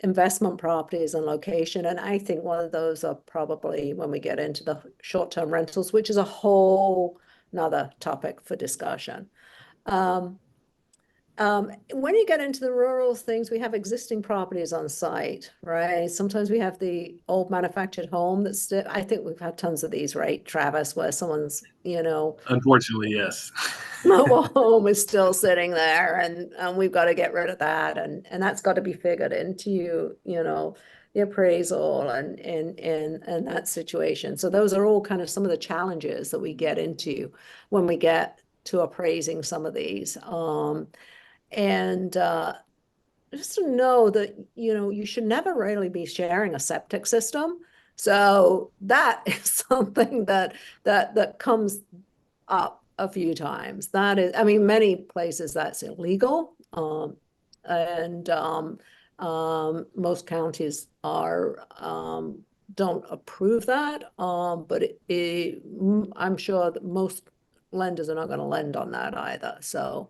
investment properties and location. And I think one of those are probably when we get into the short-term rentals, which is a whole another topic for discussion. When you get into the rural things, we have existing properties on site, right? Sometimes we have the old manufactured home that's still, I think we've had tons of these, right, Travis, where someone's, Unfortunately, yes. mobile home is still sitting there, and we've got to get rid of that, and that's got to be figured into, the appraisal and that situation. So those are all kind of some of the challenges that we get into when we get to appraising some of these. And just to know that, you should never really be sharing a septic system. So that is something that comes up a few times. That is, I mean, many places that's illegal. And most counties don't approve that. But I'm sure that most lenders are not going to lend on that either. So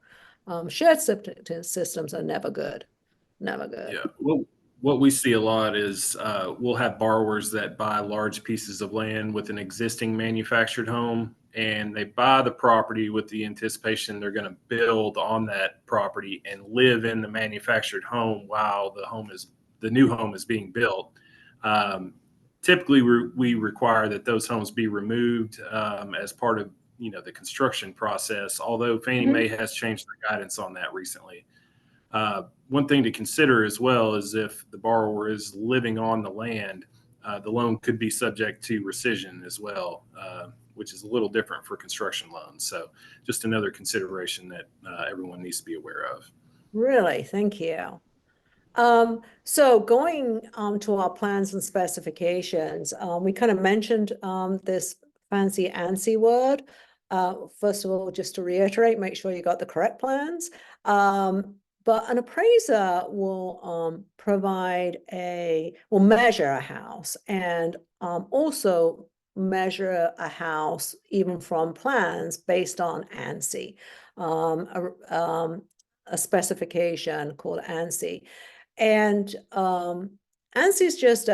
shared septic systems are never good. Never good. Yeah. Well, what we see a lot is we'll have borrowers that buy large pieces of land with an existing manufactured home, and they buy the property with the anticipation they're going to build on that property and live in the manufactured home while the new home is being built. Typically, we require that those homes be removed as part of the construction process. Although Fannie Mae has changed their guidance on that recently. One thing to consider as well is if the borrower is living on the land, the loan could be subject to rescission as well, which is a little different for construction loans. So just another consideration that everyone needs to be aware of. Really, thank you. So going to our plans and specifications, we kind of mentioned this fancy ANSI word. First of all, just to reiterate, make sure you got the correct plans. But an appraiser will will measure a house, and also measure a house even from plans based on ANSI, a specification called ANSI. And ANSI is just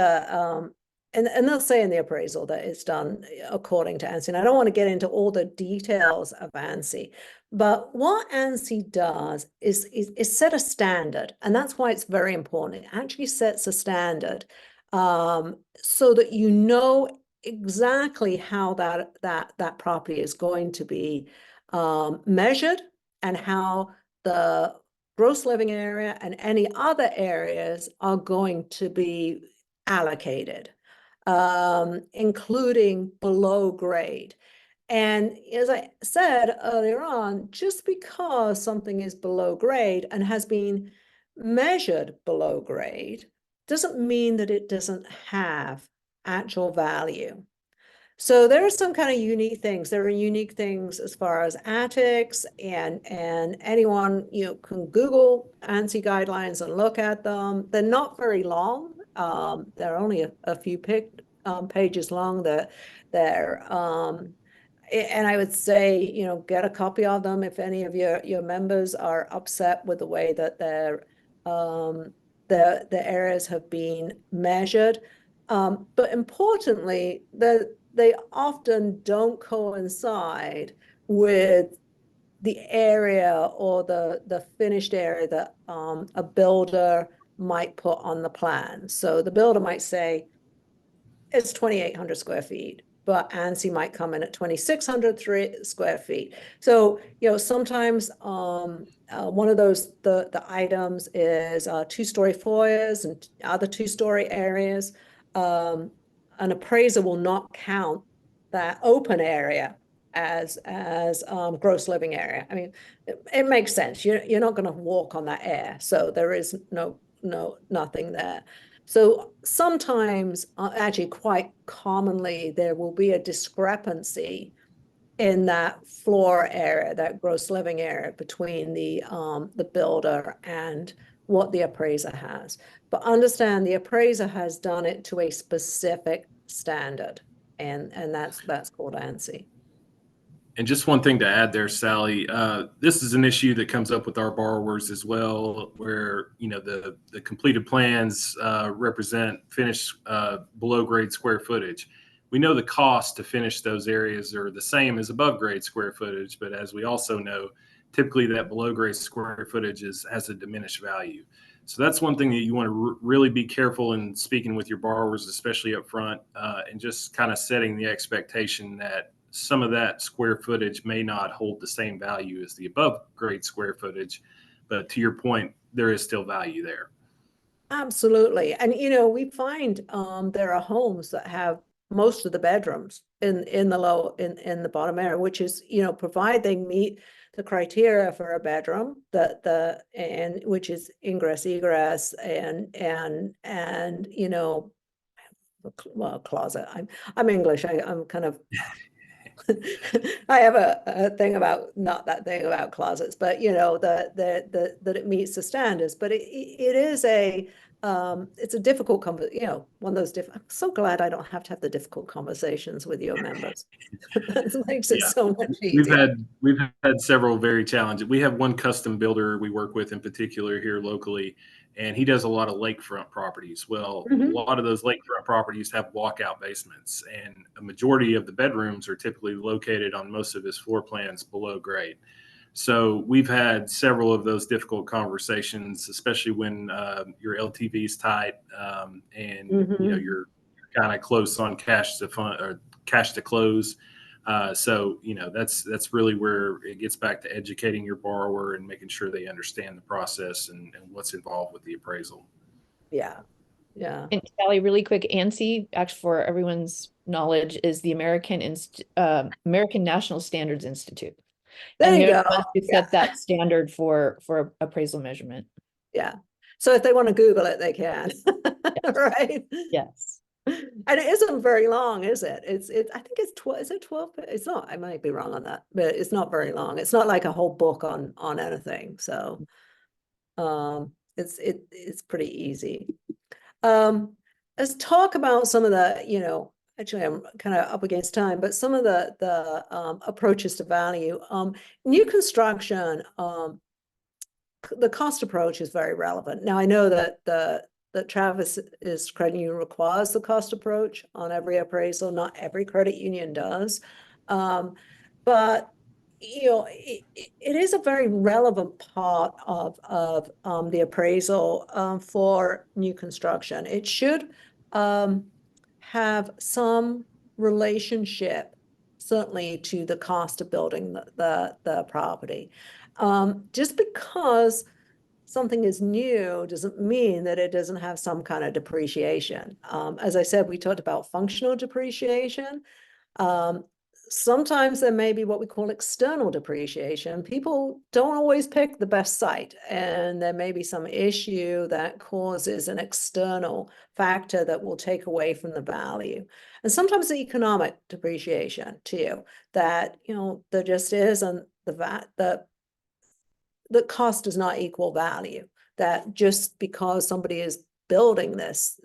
and they'll say in the appraisal that it's done according to ANSI. And I don't want to get into all the details of ANSI, but what ANSI does is set a standard. And that's why it's very important. It actually sets a standard so that you know exactly how that property is going to be measured, and how the gross living area and any other areas are going to be allocated, including below grade. And as I said earlier on, just because something is below grade and has been measured below grade doesn't mean that it doesn't have actual value. So there are some kind of unique things. There are unique things as far as attics, and anyone can Google ANSI guidelines and look at them. They're not very long. They're only a few pages long. And I would say, get a copy of them if any of your members are upset with the way that they're the areas have been measured. But importantly, they often don't coincide with the area or the finished area that a builder might put on the plan. So the builder might say it's 2,800 square feet, but ANSI might come in at 2,600 square feet. So, sometimes one of those, the items is two-story foyers and other two-story areas. An appraiser will not count that open area as gross living area. I mean, it makes sense. You're not going to walk on that air, so there is nothing there. So sometimes, actually quite commonly, there will be a discrepancy in that floor area, that gross living area, between the builder and what the appraiser has. But understand, the appraiser has done it to a specific standard, and that's called ANSI. And just one thing to add there, Sally, this is an issue that comes up with our borrowers as well, where the completed plans represent finished below grade square footage. We know the cost to finish those areas are the same as above grade square footage, but as we also know, typically that below grade square footage has a diminished value. So that's one thing that you want to really be careful in speaking with your borrowers, especially up front, and just kind of setting the expectation that some of that square footage may not hold the same value as the above grade square footage, but to your point, there is still value there. Absolutely. And we find there are homes that have most of the bedrooms in the bottom area, which is, provide they meet the criteria for a bedroom, and which is ingress, egress, and well, closet. I'm English. I'm kind of I have a thing about, not that thing about closets, but that it meets the standards. But it is it's a difficult one of those I'm so glad I don't have to have the difficult conversations with your members. That makes it so much easier. We've had several very challenging. We have one custom builder we work with in particular here locally, and he does a lot of lakefront properties. Well, a lot of those lakefront properties have walkout basements, and a majority of the bedrooms are typically located on most of his floor plans below grade. So we've had several of those difficult conversations, especially when your LTV is tight, and you're kind of close on cash to fund or cash to close. So that's really where it gets back to educating your borrower and making sure they understand the process and what's involved with the appraisal. Yeah. And Sally, really quick, ANSI, actually for everyone's knowledge, is the American National Standards Institute. There and you they're go. the ones who set that standard for appraisal measurement. Yeah. So if they want to Google it, they can. Yes. Right? Yes. And it isn't very long, is it? I think it's 12, is it 12? It's not, I might be wrong on that, but it's not very long. It's not like a whole book on anything. So it's pretty easy. Let's talk about some of the, actually I'm kind of up against time, but some of the approaches to value. New construction, the cost approach is very relevant. Now I know that Travis is credit union requires the cost approach on every appraisal. Not every credit union does, but it is a very relevant part of the appraisal for new construction. It should have some relationship, certainly, to the cost of building the property. Just because something is new doesn't mean that it doesn't have some kind of depreciation. As I said, we talked about functional depreciation. Sometimes there may be what we call external depreciation. People don't always pick the best site, and there may be some issue that causes an external factor that will take away from the value. And sometimes the economic depreciation too, that there just isn't the cost does not equal value. That just because somebody is building this,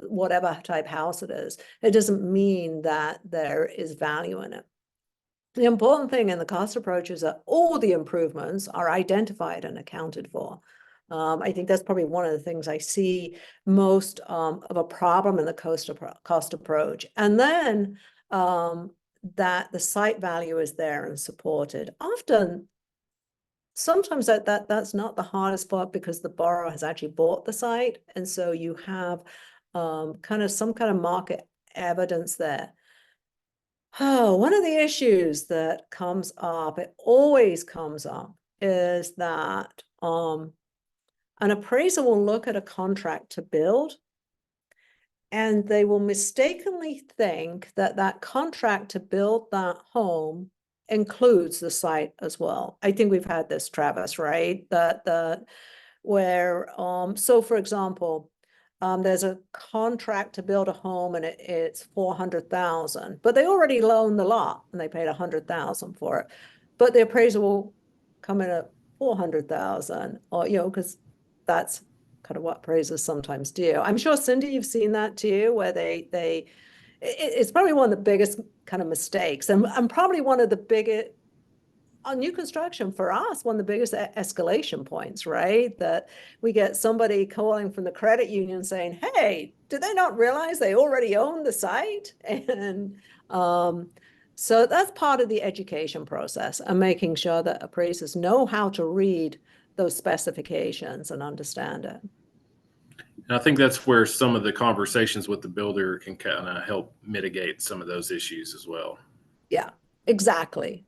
whatever type house it is, it doesn't mean that there is value in it. The important thing in the cost approach is that all the improvements are identified and accounted for. I think that's probably one of the things I see most of a problem in the cost approach. And then that the site value is there and supported. Often, sometimes that's not the hardest part because the borrower has actually bought the site. And so you have kind of some kind of market evidence there. Oh, one of the issues that comes up, it always comes up, is that an appraiser will look at a contract to build, and they will mistakenly think that that contract to build that home includes the site as well. I think we've had this, Travis, right? That where so for example, there's a contract to build a home and it's 400,000, but they already loaned the lot and they paid 100,000 for it. But the appraiser will come in at 400,000, or because that's kind of what appraisers sometimes do. I'm sure, Cindy, you've seen that too, where it's probably one of the biggest kind of mistakes, and probably one of the biggest on new construction for us, one of the biggest escalation points, right? That we get somebody calling from the credit union saying, hey, did they not realize they already own the site? And so that's part of the education process and making sure that appraisers know how to read those specifications and understand it. And I think that's where some of the conversations with the builder can kind of help mitigate some of those issues as well. Yeah, exactly.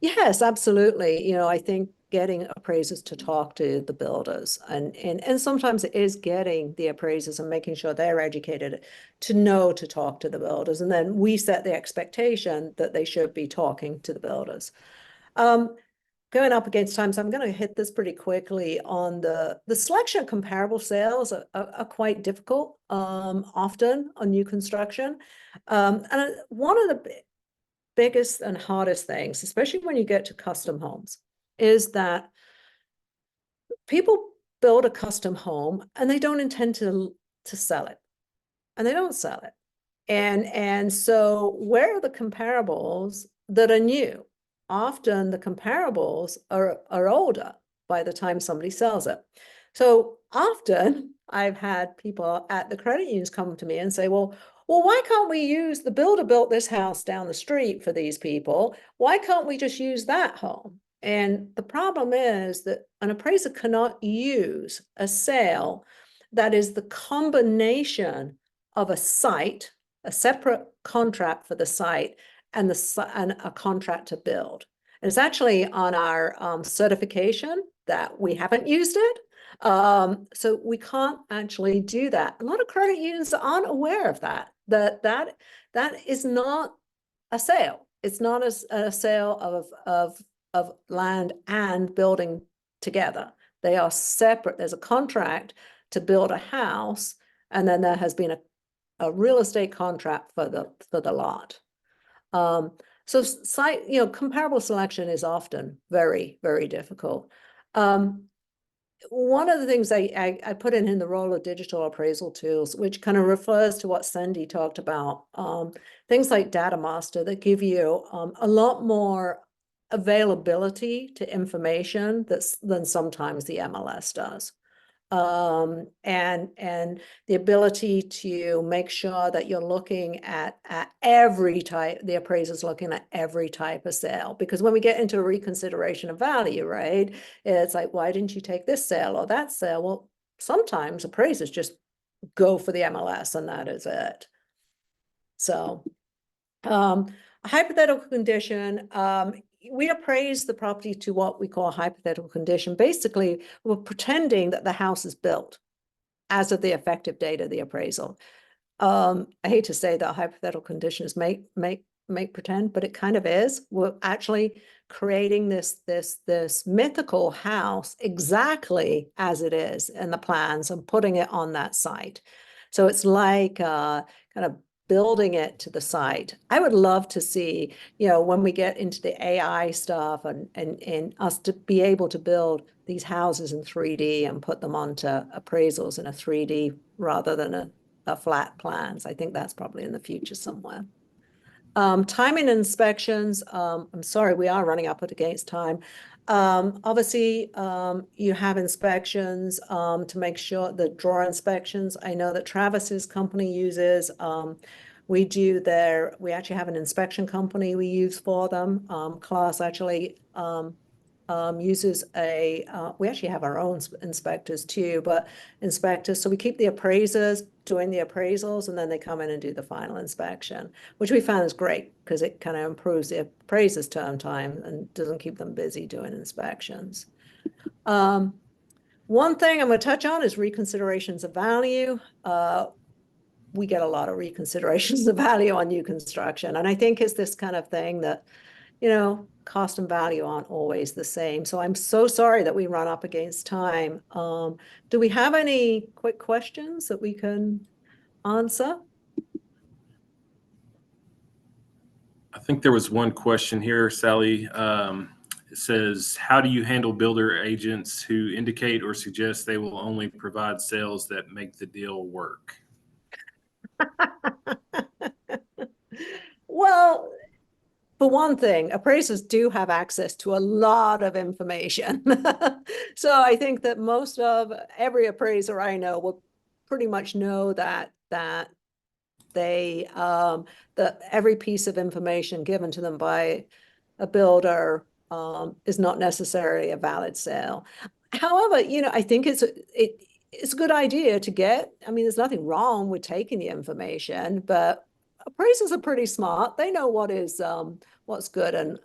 Yes, absolutely. I think getting appraisers to talk to the builders and sometimes it is getting the appraisers and making sure they're educated to know to talk to the builders. And then we set the expectation that they should be talking to the builders. Going up against time, so I'm going to hit this pretty quickly on the selection of comparable sales are quite difficult often on new construction. And one of the biggest and hardest things, especially when you get to custom homes, is that people build a custom home and they don't intend to sell it, and they don't sell it. And so where are the comparables that are new? Often the comparables are older by the time somebody sells it. So often I've had people at the credit unions come to me and say, well, why can't we use the builder built this house down the street for these people? Why can't we just use that home? And the problem is that an appraiser cannot use a sale that is the combination of a site, a separate contract for the site, and a contract to build. And it's actually on our certification that we haven't used it. So we can't actually do that. A lot of credit unions aren't aware of that is not a sale. It's not a sale of land and building together. They are separate. There's a contract to build a house, and then there has been a real estate contract for the lot. So site, comparable selection is often very, very difficult. One of the things I put in the role of digital appraisal tools, which kind of refers to what Cindy talked about, things like Data Master that give you a lot more availability to information than sometimes the MLS does. And the ability to make sure that you're looking at every type, the appraiser's looking at every type of sale. Because when we get into a reconsideration of value, right, it's like, why didn't you take this sale or that sale? Well, sometimes appraisers just go for the MLS and that is it. So a hypothetical condition, we appraise the property to what we call a hypothetical condition. Basically, we're pretending that the house is built as of the effective date of the appraisal. I hate to say that hypothetical conditions make pretend, but it kind of is. We're actually creating this mythical house exactly as it is in the plans and putting it on that site. So it's like kind of building it to the site. I would love to see, when we get into the AI stuff and us to be able to build these houses in 3D and put them onto appraisals in a 3D rather than a flat plans. I think that's probably in the future somewhere. Timing inspections, I'm sorry, we are running up against time. Obviously, you have inspections to make sure the drawer inspections. I know that Travis's company uses. We actually have an inspection company we use for them. Class actually uses we actually have our own inspectors too, but inspectors. So we keep the appraisers doing the appraisals, and then they come in and do the final inspection, which we found is great because it kind of improves the appraisers' turn time and doesn't keep them busy doing inspections. One thing I'm going to touch on is reconsiderations of value. We get a lot of reconsiderations of value on new construction, and I think it's this kind of thing that, cost and value aren't always the same. So I'm so sorry that we run up against time. Do we have any quick questions that we can answer? I think there was one question here, Sally. It says, how do you handle builder agents who indicate or suggest they will only provide sales that make the deal work? Well, for one thing, appraisers do have access to a lot of information. So I think that most of every appraiser I know will pretty much know that every piece of information given to them by a builder is not necessarily a valid sale. However, I think it's a good idea to get. I mean, there's nothing wrong with taking the information, but appraisers are pretty smart. They know what's good and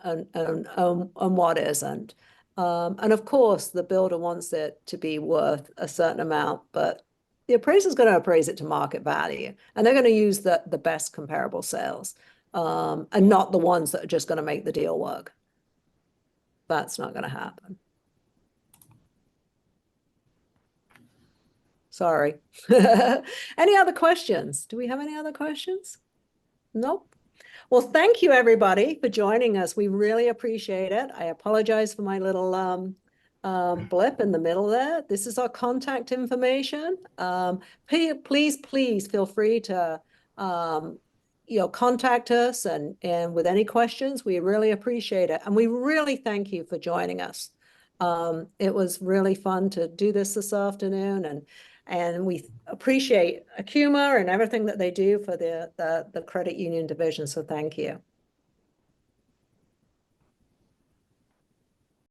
what isn't. And of course, the builder wants it to be worth a certain amount, but the appraiser is going to appraise it to market value, and they're going to use the best comparable sales, and not the ones that are just going to make the deal work. That's not going to happen. Sorry. Any other questions? Do we have any other questions? Nope. Well, thank you everybody for joining us. We really appreciate it. I apologize for my little blip in the middle there. This is our contact information. Please feel free to contact us and with any questions. We really appreciate it, and we really thank you for joining us. It was really fun to do this afternoon, and we appreciate ACUMA and everything that they do for the credit union division. So thank you.